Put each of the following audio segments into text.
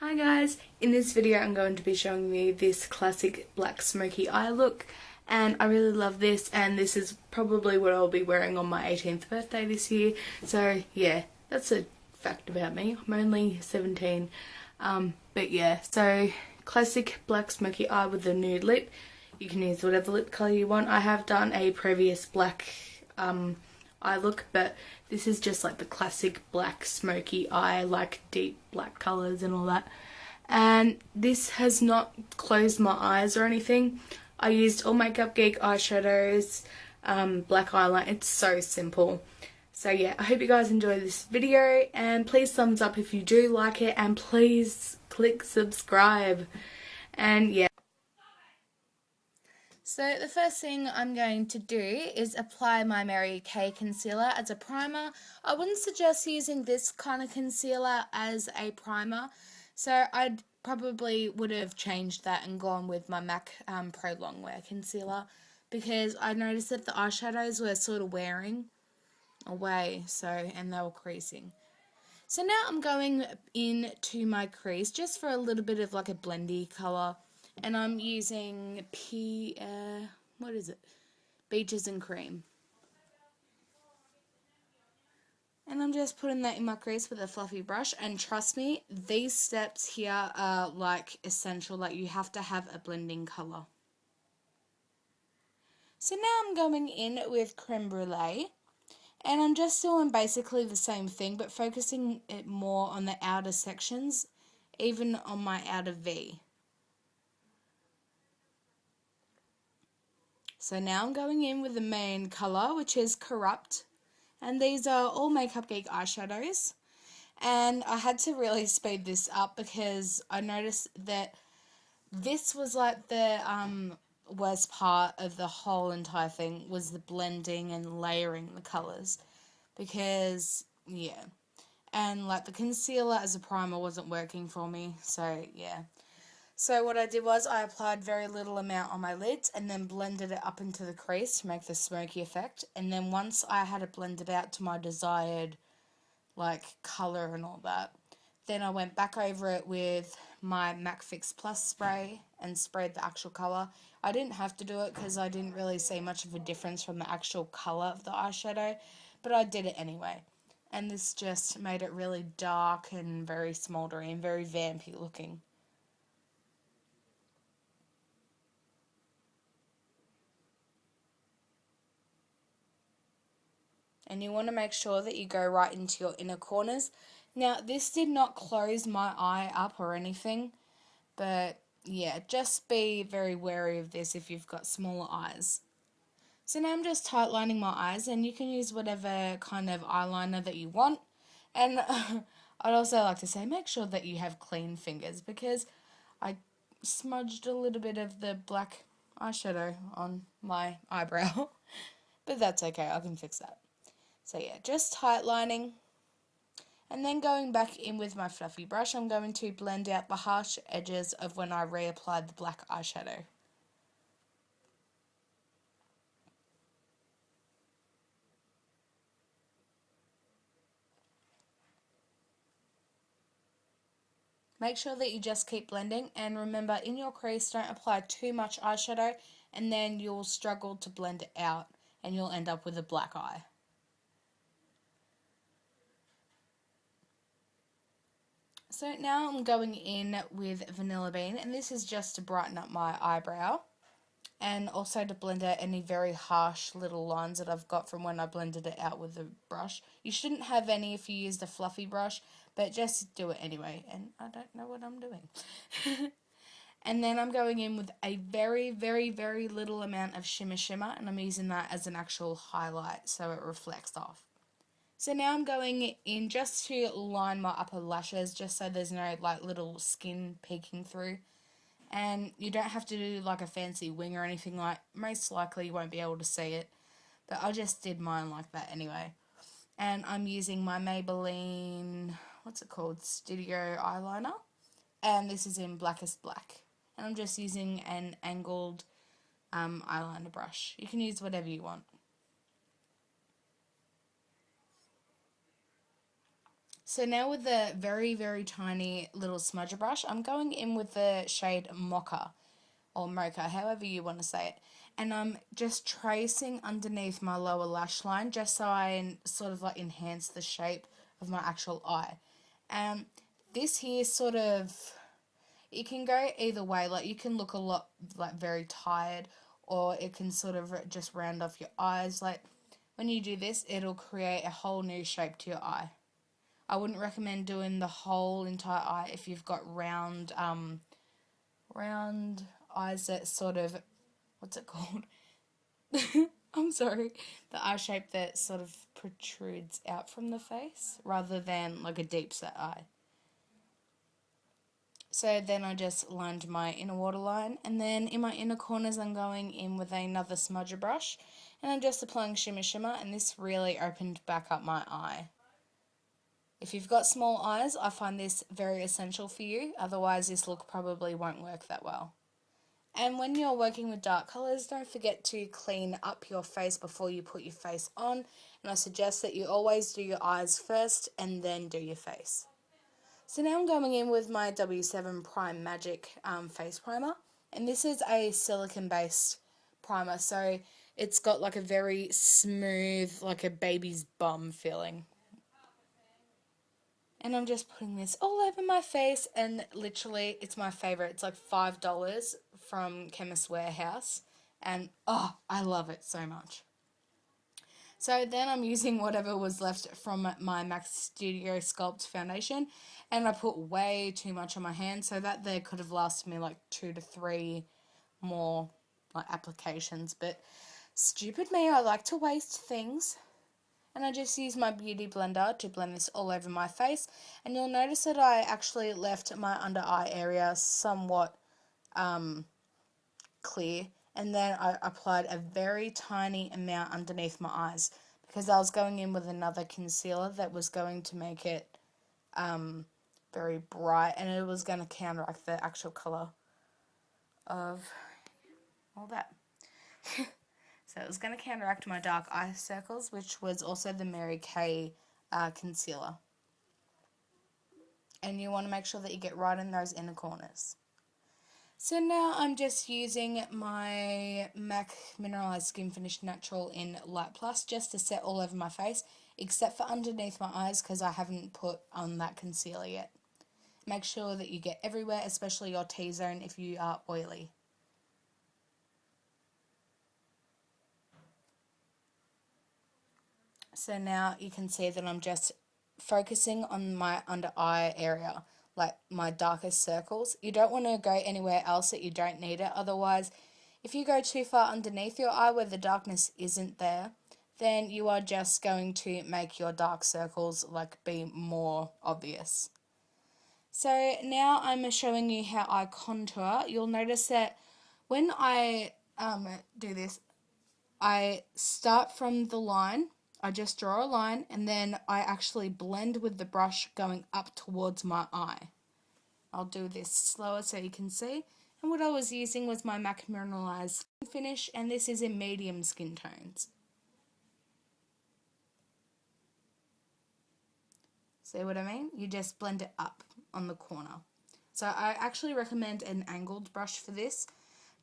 Hi guys, in this video I'm going to be showing you this classic black smoky eye look, and I really love this, and this is probably what I'll be wearing on my 18th birthday this year. So yeah, that's a fact about me. I'm only 17, but yeah, so classic black smoky eye with a nude lip. You can use whatever lip colour you want. I have done a previous black eye look, but this is just like the classic black smoky eye, like deep black colours and all that. And this has not closed my eyes or anything. I used all Makeup Geek eyeshadows, black eyeliner. It's so simple. So yeah, I hope you guys enjoy this video, and please thumbs up if you do like it, and please click subscribe. And yeah. So the first thing I'm going to do is apply my Mary Kay concealer as a primer. I wouldn't suggest using this kind of concealer as a primer, so I probably would have changed that and gone with my MAC Pro Longwear concealer, because I noticed that the eyeshadows were sort of wearing away, and they were creasing. So now I'm going into my crease just for a little bit of like a blendy colour. And I'm using Beaches and Cream. And I'm just putting that in my crease with a fluffy brush. And trust me, these steps here are like essential. Like, you have to have a blending colour. So now I'm going in with Crème Brulee. And I'm just doing basically the same thing, but focusing it more on the outer sections, even on my outer V. So now I'm going in with the main colour, which is Corrupt. And these are all Makeup Geek eyeshadows. And I had to really speed this up because I noticed that this was like the worst part of the whole entire thing, was the blending and layering the colours. Because, yeah. And like the concealer as a primer wasn't working for me, so yeah. So what I did was I applied very little amount on my lids and then blended it up into the crease to make the smoky effect. And then once I had it blended out to my desired like colour and all that, then I went back over it with my MAC Fix Plus spray and sprayed the actual colour. I didn't have to do it because I didn't really see much of a difference from the actual colour of the eyeshadow, but I did it anyway. And this just made it really dark and very smouldery and very vampy looking. And you want to make sure that you go right into your inner corners. Now, this did not close my eye up or anything, but yeah, just be very wary of this if you've got smaller eyes. So now I'm just tightlining my eyes, and you can use whatever kind of eyeliner that you want. And I'd also like to say, make sure that you have clean fingers, because I smudged a little bit of the black eyeshadow on my eyebrow. But that's okay, I can fix that. So yeah, just tightlining, and then going back in with my fluffy brush, I'm going to blend out the harsh edges of when I reapplied the black eyeshadow. Make sure that you just keep blending, and remember, in your crease, don't apply too much eyeshadow, and then you'll struggle to blend it out and you'll end up with a black eye. So now I'm going in with Vanilla Bean, and this is just to brighten up my eyebrow and also to blend out any very harsh little lines that I've got from when I blended it out with the brush. You shouldn't have any if you used a fluffy brush, but just do it anyway, and I don't know what I'm doing. And then I'm going in with a very, very, very little amount of Shimma, and I'm using that as an actual highlight so it reflects off. So now I'm going in just to line my upper lashes, just so there's no like little skin peeking through. And you don't have to do like a fancy wing or anything, like most likely you won't be able to see it. But I just did mine like that anyway. And I'm using my Maybelline, what's it called, Studio eyeliner. And this is in Blackest Black. And I'm just using an angled eyeliner brush. You can use whatever you want. So now with the very, very tiny little smudger brush, I'm going in with the shade Mocha, or Mocha, however you want to say it. And I'm just tracing underneath my lower lash line just so I sort of like enhance the shape of my actual eye. This here sort of, it can go either way. Like you can look a lot like very tired, or it can sort of just round off your eyes. Like when you do this, it'll create a whole new shape to your eye. I wouldn't recommend doing the whole entire eye if you've got round eyes that sort of, what's it called? I'm sorry. The eye shape that sort of protrudes out from the face rather than like a deep set eye. So then I just lined my inner waterline, and then in my inner corners I'm going in with another smudger brush, and I'm just applying Shimma Shimma, and this really opened back up my eye. If you've got small eyes, I find this very essential for you, otherwise this look probably won't work that well. And when you're working with dark colours, don't forget to clean up your face before you put your face on, and I suggest that you always do your eyes first and then do your face. So now I'm going in with my W7 Prime Magic face primer, and this is a silicone based primer, so it's got like a very smooth, like a baby's bum feeling. And I'm just putting this all over my face, and literally it's my favourite. It's like $5 from Chemist Warehouse, and oh, I love it so much. So then I'm using whatever was left from my M.A.C Studio Sculpt foundation, and I put way too much on my hand so that they could have lasted me like 2 to 3 more like applications. But stupid me, I like to waste things. And I just use my beauty blender to blend this all over my face, and you'll notice that I actually left my under eye area somewhat clear, and then I applied a very tiny amount underneath my eyes because I was going in with another concealer that was going to make it very bright, and it was going to counteract the actual colour of all that. So it was going to counteract my dark eye circles, which was also the Mary Kay concealer. And you want to make sure that you get right in those inner corners. So now I'm just using my M.A.C Mineralize SkinFinish Natural in Light Plus just to set all over my face, except for underneath my eyes because I haven't put on that concealer yet. Make sure that you get everywhere, especially your T-zone if you are oily. So now you can see that I'm just focusing on my under eye area, like my darkest circles. You don't want to go anywhere else that you don't need it. Otherwise, if you go too far underneath your eye where the darkness isn't there, then you are just going to make your dark circles like be more obvious. So now I'm showing you how I contour. You'll notice that when I do this, I start from the line. I just draw a line, and then I actually blend with the brush going up towards my eye. I'll do this slower so you can see. And what I was using was my M.A.C Mineralize SkinFinish, and this is in medium skin tones. See what I mean? You just blend it up on the corner. So I actually recommend an angled brush for this.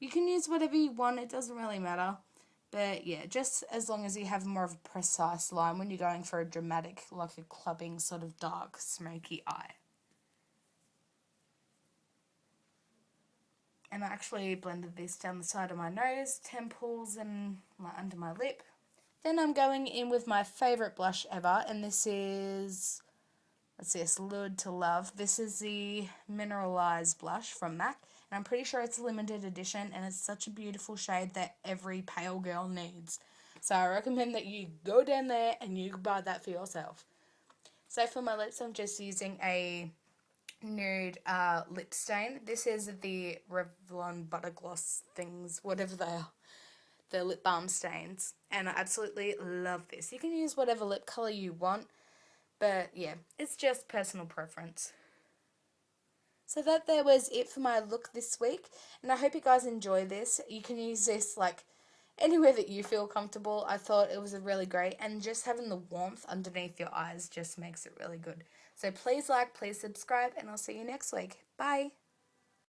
You can use whatever you want, it doesn't really matter. But yeah, just as long as you have more of a precise line when you're going for a dramatic, like a clubbing sort of dark, smoky eye. And I actually blended this down the side of my nose, temples, and under my lip. Then I'm going in with my favourite blush ever, and this is, let's see, it's Lured to Love. This is the Mineralize blush from M.A.C. And I'm pretty sure it's a limited edition, and it's such a beautiful shade that every pale girl needs. So I recommend that you go down there and you buy that for yourself. So for my lips, I'm just using a nude lip stain. This is the Revlon Butter Gloss things, whatever they are. The lip balm stains. And I absolutely love this. You can use whatever lip colour you want. But yeah, it's just personal preference. So that there was it for my look this week, and I hope you guys enjoy this. You can use this like anywhere that you feel comfortable. I thought it was really great, and just having the warmth underneath your eyes just makes it really good. So please like, please subscribe, and I'll see you next week. Bye!